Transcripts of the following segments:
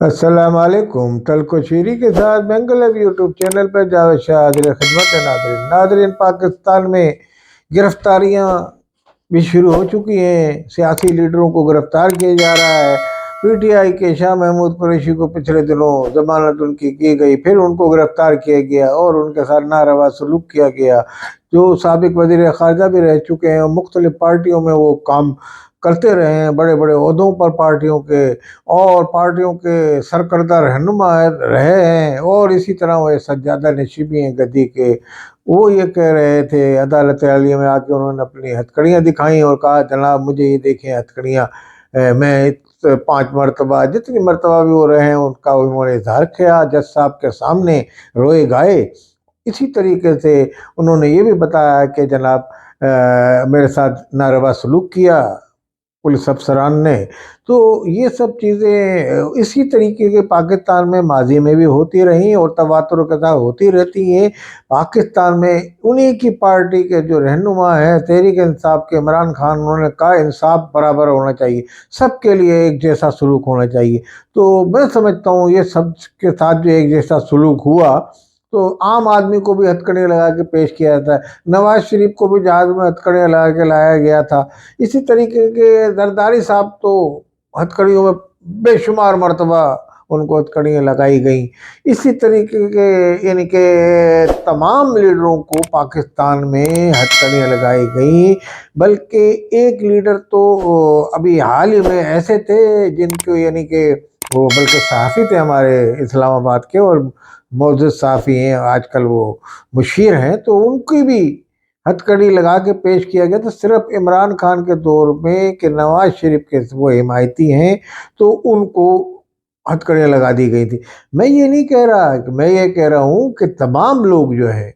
अस्सलाम वालेकुम। तलको शीरी के साथ बेंगल यूट्यूब चैनल पर जावेद शाह हाजिर खिदमत है। नादरीन, पाकिस्तान में गिरफ्तारियां भी शुरू हो चुकी हैं। सियासी लीडरों को गिरफ्तार किया जा रहा है। पीटीआई के शाह महमूद कुरैशी को पिछले दिनों जमानत उनकी की गई, फिर उनको गिरफ्तार किया गया और उनके साथ नारवा सलूक किया गया। जो साबिक वजीर खारजा भी रह चुके हैं और मुख्तलिफ पार्टियों में वो काम करते रहे हैं, बड़े बड़े ओहदों पर पार्टियों के, और पार्टियों के सरकर्दा रहनुमा रहे हैं, और इसी तरह वो सज्जादा नशीबी हैं गद्दी के। वो ये कह रहे थे अदालत आलिया में आके, उन्होंने अपनी हथकड़ियाँ दिखाई और कहा जनाब मुझे ये देखें हथकड़ियाँ। मैं 5 मरतबा, जितनी मरतबा भी वो रहे हैं, उनका उन्होंने इजहार किया जज साहब के सामने, रोए गाए। इसी तरीके से उन्होंने ये भी बताया कि जनाब मेरे साथ नारवा सलूक किया पुलिस अफसरान ने। तो ये सब चीज़ें इसी तरीके के पाकिस्तान में माजी में भी होती रही और तवातुर के साथ होती रहती हैं। पाकिस्तान में उन्हीं की पार्टी के जो रहनुमा हैं तहरीक इंसाफ के इमरान खान, उन्होंने कहा इंसाफ बराबर होना चाहिए, सबके लिए एक जैसा सलूक होना चाहिए। तो मैं समझता हूँ ये सब के साथ जो एक जैसा सलूक हुआ, तो आम आदमी को भी हथकड़ियाँ लगा के पेश किया जाता है। नवाज शरीफ को भी जहाज में हथकड़ियाँ लगा के लाया गया था। इसी तरीके के जरदारी साहब तो हथकड़ियों में बेशुमार मरतबा उनको हथकड़ियाँ लगाई गई। इसी तरीके के यानी कि तमाम लीडरों को पाकिस्तान में हथकड़ियाँ लगाई गई। बल्कि एक लीडर तो अभी हाल ही में ऐसे थे जिनको यानी कि वो बल्कि सहाफ़ी थे हमारे इस्लामाबाद के, और मौजूद सहाफ़ी हैं, आजकल वो मुशीर हैं, तो उनकी भी हथकड़ी लगा के पेश किया गया। तो सिर्फ इमरान खान के दौर में कि नवाज शरीफ के वो हिमायती हैं, तो उनको हथकड़ियाँ लगा दी गई थी। मैं ये नहीं कह रहा, कि मैं ये कह रहा हूँ कि तमाम लोग जो है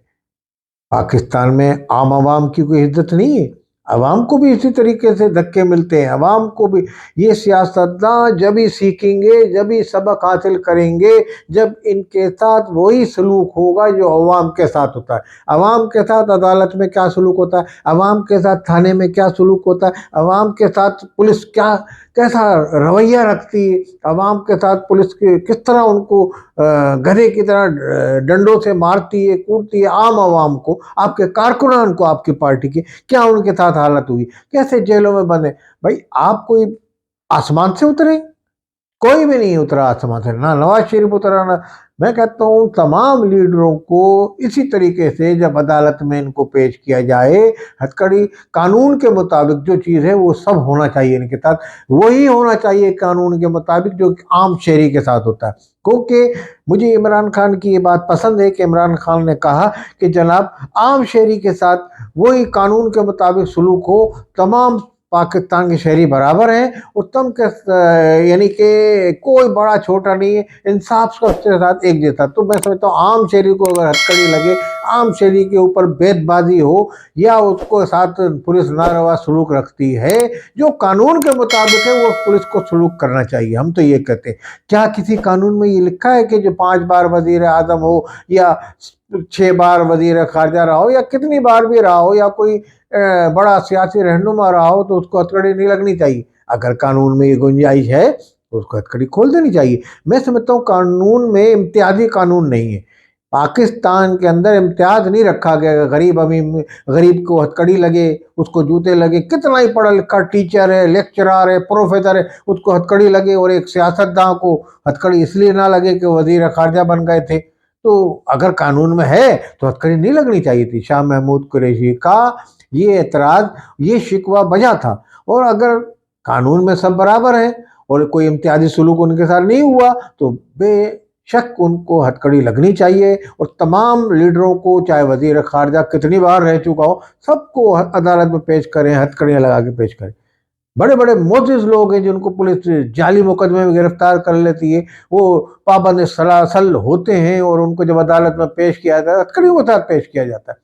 पाकिस्तान में, आम आवाम की कोई इज्जत नहीं है। आवाम को भी इसी तरीके से धक्के मिलते हैं। आवाम को भी ये सियासतदान जब ही सीखेंगे, जब ही सबक हासिल करेंगे, जब इनके साथ वही सलूक होगा जो अवाम के साथ होता है। अवाम के साथ अदालत में क्या सलूक होता है, अवाम के साथ थाने में क्या सलूक होता है, अवाम के साथ पुलिस क्या कैसा रवैया रखती है, अवाम के साथ पुलिस की किस तरह उनको गधे की तरह डंडों से मारती है, कूटती है। आम आवाम को, आपके कारकुनान को, आपकी पार्टी के क्या उनके साथ हालत हुई, कैसे जेलों में बंद है। भाई आप कोई आसमान से उतरे? कोई भी नहीं उतरा आसमान से, ना नवाज शरीफ उतरा, ना। मैं कहता हूँ तमाम लीडरों को इसी तरीके से जब अदालत में इनको पेश किया जाए, हथकड़ी कानून के मुताबिक जो चीज़ है वो सब होना चाहिए इनके साथ, वही होना चाहिए कानून के मुताबिक जो आम शहरी के साथ होता है। क्योंकि मुझे इमरान खान की ये बात पसंद है कि इमरान खान ने कहा कि जनाब आम शहरी के साथ वही कानून के मुताबिक सलूक हो, तमाम पाकिस्तान के शहरी बराबर हैं, उत्तम के यानी कि कोई बड़ा छोटा नहीं है, इंसाफ सबके साथ एक जैसा। तो मैं समझता हूँ आम शहरी को अगर हथकड़ी लगे, आम शहरी के ऊपर भेदबाजी हो, या उसको साथ पुलिस नारवा सलूक रखती है, जो कानून के मुताबिक है वो पुलिस को सलूक करना चाहिए। हम तो ये कहते हैं, क्या किसी कानून में ये लिखा है कि जो 5 बार वजीर आजम हो, या 6 बार वजीर खारजा रहा हो, या कितनी बार भी रहा हो, या कोई बड़ा सियासी रहनुमा रहा हो, तो उसको हथकड़ी नहीं लगनी चाहिए? अगर कानून में ये गुंजाइश है तो उसको हथकड़ी खोल देनी चाहिए। मैं समझता हूँ कानून में इम्तियाजी कानून नहीं है। पाकिस्तान के अंदर इम्तियाज नहीं रखा गया। गरीब अमीर, गरीब को हथकड़ी लगे, उसको जूते लगे, कितना ही पढ़ा लिखा टीचर है, लेक्चरर है, प्रोफेसर है, उसको हथकड़ी लगे, और एक सियासतदान को हथकड़ी इसलिए ना लगे कि वजीर खारजा बन गए थे। तो अगर कानून में है तो हथकड़ी नहीं लगनी चाहिए थी। शाह महमूद कुरैशी का ये एतराज़, ये शिकवा बजा था। और अगर कानून में सब बराबर है और कोई इम्तियाजी सलूक उनके साथ नहीं हुआ, तो बेशक उनको हथकड़ी लगनी चाहिए। और तमाम लीडरों को, चाहे वजीर खारजा कितनी बार रह चुका हो, सबको अदालत में पेश करें, हथकड़ियाँ लगा के पेश करें। बड़े बड़े मोजिज़ लोग हैं जिनको पुलिस जाली मुकदमे में गिरफ्तार कर लेती है, वो पाबंद सलासल होते हैं, और उनको जब अदालत में पेश किया जाता है, हथकड़ियों के साथ पेश किया जाता है।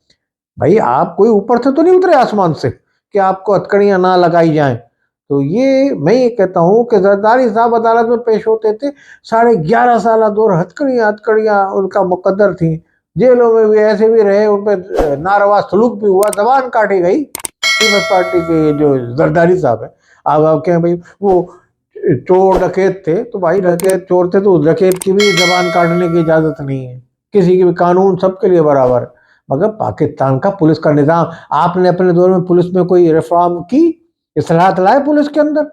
भाई आप कोई ऊपर से तो नहीं उतरे आसमान से कि आपको हथकड़ियाँ ना लगाई जाएं। तो ये मैं ये कहता हूँ कि जरदारी साहब अदालत में पेश होते थे, 11.5 साल दौर हथकड़ियाँ हथकड़ियाँ उनका मुकद्दर थी। जेलों में भी ऐसे भी रहे, उन पर नारवा सलूक भी हुआ, जबान काटी गई। पीपल्स पार्टी के जो जरदारी साहब है, अब आप कहें भाई वो चोर डकैत थे, तो भाई डकैत चोर थे तो डकैत की भी जबान काटने की इजाजत नहीं है, किसी की भी, कानून सबके लिए बराबर है। मगर पाकिस्तान का पुलिस का निजाम, आपने अपने दौर में पुलिस में कोई रिफॉर्म की, इस्लाहत लाए पुलिस के अंदर?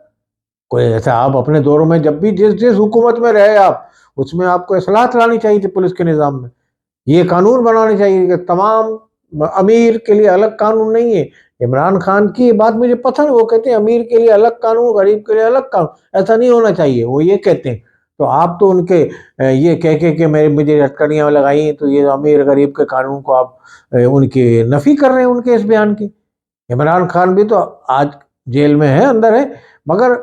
कोई ऐसा, आप अपने दौरों में जब भी जिस जिस हुकूमत में रहे आप, उसमें आपको इस्लाहत लानी चाहिए थी पुलिस के निजाम में। ये कानून बनाने चाहिए कि तमाम अमीर के लिए अलग कानून नहीं है। इमरान खान की बात मुझे पता नहीं, वो कहते हैं अमीर के लिए अलग कानून, गरीब के लिए अलग कानून, ऐसा नहीं होना चाहिए, वो ये कहते हैं। तो आप तो उनके ये कह के मेरे मुझे अटकड़ियाँ लगाई, तो ये अमीर गरीब के कानून को आप उनकी नफी कर रहे हैं, उनके इस बयान की। इमरान खान भी तो आज जेल में है, अंदर है, मगर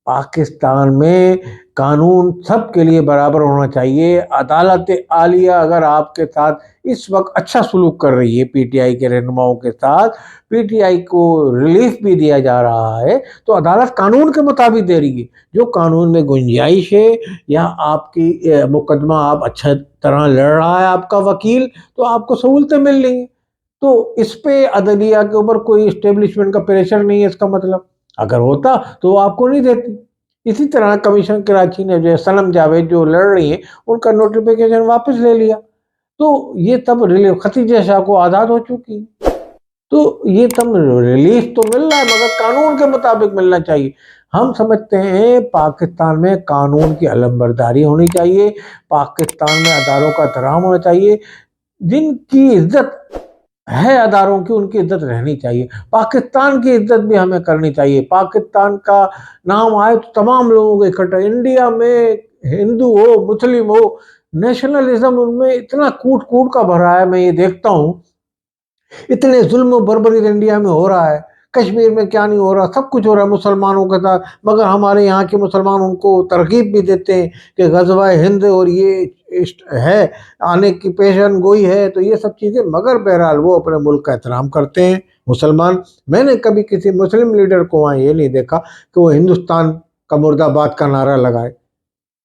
पाकिस्तान में कानून सबके लिए बराबर होना चाहिए। अदालत आलिया अगर आपके साथ इस वक्त अच्छा सलूक कर रही है, पीटीआई के रहनुमाओं के साथ, पीटीआई को रिलीफ भी दिया जा रहा है, तो अदालत कानून के मुताबिक दे रही है। जो कानून में गुंजाइश है या आपकी मुकदमा आप अच्छा तरह लड़ रहा है आपका वकील, तो आपको सहूलतें मिल रही हैं। तो इस पे अदलिया के ऊपर कोई इस्टेब्लिशमेंट का प्रेशर नहीं है, इसका मतलब। अगर होता तो वो आपको नहीं देती। इसी तरह कमीशन कराची ने जो सनम जावेद जो लड़ रही हैं, उनका नोटिफिकेशन वापस ले लिया, तो ये तब रिलीफ, खतीजा शाह को आज़ाद हो चुकी है, तो ये तब रिलीफ तो मिल रहा है, मगर कानून के मुताबिक मिलना चाहिए। हम समझते हैं पाकिस्तान में कानून की अलमबरदारी होनी चाहिए, पाकिस्तान में अदालों का एहतराम होना चाहिए, जिनकी इज्जत है अदारों की, उनकी इज्जत रहनी चाहिए। पाकिस्तान की इज्जत भी हमें करनी चाहिए। पाकिस्तान का नाम आए तो तमाम लोगों को इकट्ठा, इंडिया में हिंदू हो मुस्लिम हो, नेशनलिज्म उनमें इतना कूट कूट का भरा है। मैं ये देखता हूँ इतने जुल्म बर्बरी इंडिया में हो रहा है, कश्मीर में क्या नहीं हो रहा, सब कुछ हो रहा है मुसलमानों के साथ, मगर हमारे यहाँ के मुसलमान उनको तरगीब भी देते हैं कि गज़वा हिंद और ये है, आने की पेशन गोई है, तो ये सब चीज़ें, मगर बहरहाल वो अपने मुल्क का एहतराम करते हैं मुसलमान। मैंने कभी किसी मुस्लिम लीडर को वहाँ ये नहीं देखा कि वो हिंदुस्तान का मुर्दाबाद का नारा लगाए।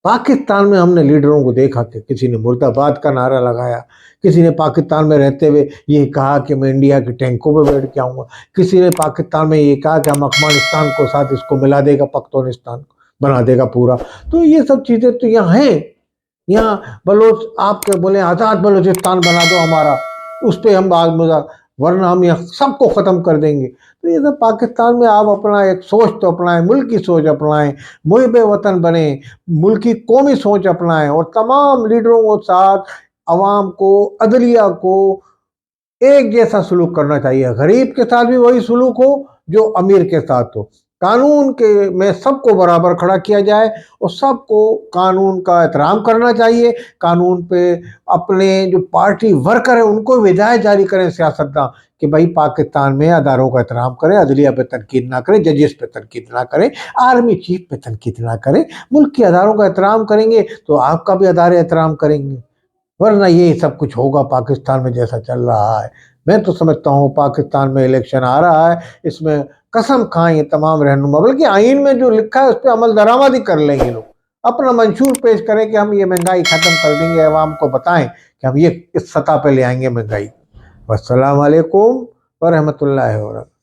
पाकिस्तान में हमने लीडरों को देखा कि किसी ने मुर्दाबाद का नारा लगाया, किसी ने पाकिस्तान में रहते हुए ये कहा कि मैं इंडिया के टैंकों पे बैठ के आऊँगा, किसी ने पाकिस्तान में ये कहा कि हम अफगानिस्तान को साथ इसको मिला देगा, पख्तूनिस्तान को बना देगा पूरा। तो ये सब चीज़ें तो यहाँ हैं। यहाँ बलोच आपके बोले आज़ाद बलोचिस्तान बना दो हमारा, उस पर हम आग मुझा, वरना हम यहाँ सबको ख़त्म कर देंगे। तो ये सब पाकिस्तान में आप अपना एक सोच तो अपनाएं, मुल्क की सोच अपनाएं, मुहिब वतन बने, मुल्क की कौमी सोच अपनाएं, और तमाम लीडरों को साथ, अवाम को, अदलिया को एक जैसा सलूक करना चाहिए। गरीब के साथ भी वही सलूक हो जो अमीर के साथ हो। कानून के में सबको बराबर खड़ा किया जाए और सबको कानून का एहतराम करना चाहिए। कानून पे अपने जो पार्टी वर्कर है उनको हिदायत जारी करें सियासतदान कि भाई पाकिस्तान में अदारों का एहतराम करें, अदलिया पे तनकीद ना करें, जजेस पे तनकीद ना करें, आर्मी चीफ पे तनकीद ना करें। मुल्क के अदारों का एहतराम करेंगे तो आपका भी अदारे एहतराम करेंगे, वरना ये सब कुछ होगा पाकिस्तान में जैसा चल रहा है। मैं तो समझता हूँ पाकिस्तान में इलेक्शन आ रहा है, इसमें कसम खाएं ये तमाम रहनुमा, बल्कि आइन में जो लिखा है उस पर अमल दरामदी कर लेंगे लोग, अपना मंशूर पेश करें कि हम ये महंगाई ख़त्म कर देंगे, अवाम को बताएं कि हम ये इस सतह पे ले आएंगे महंगाई। वस्सलाम अलैकुम व रहमतुल्लाहि व बरकातहू।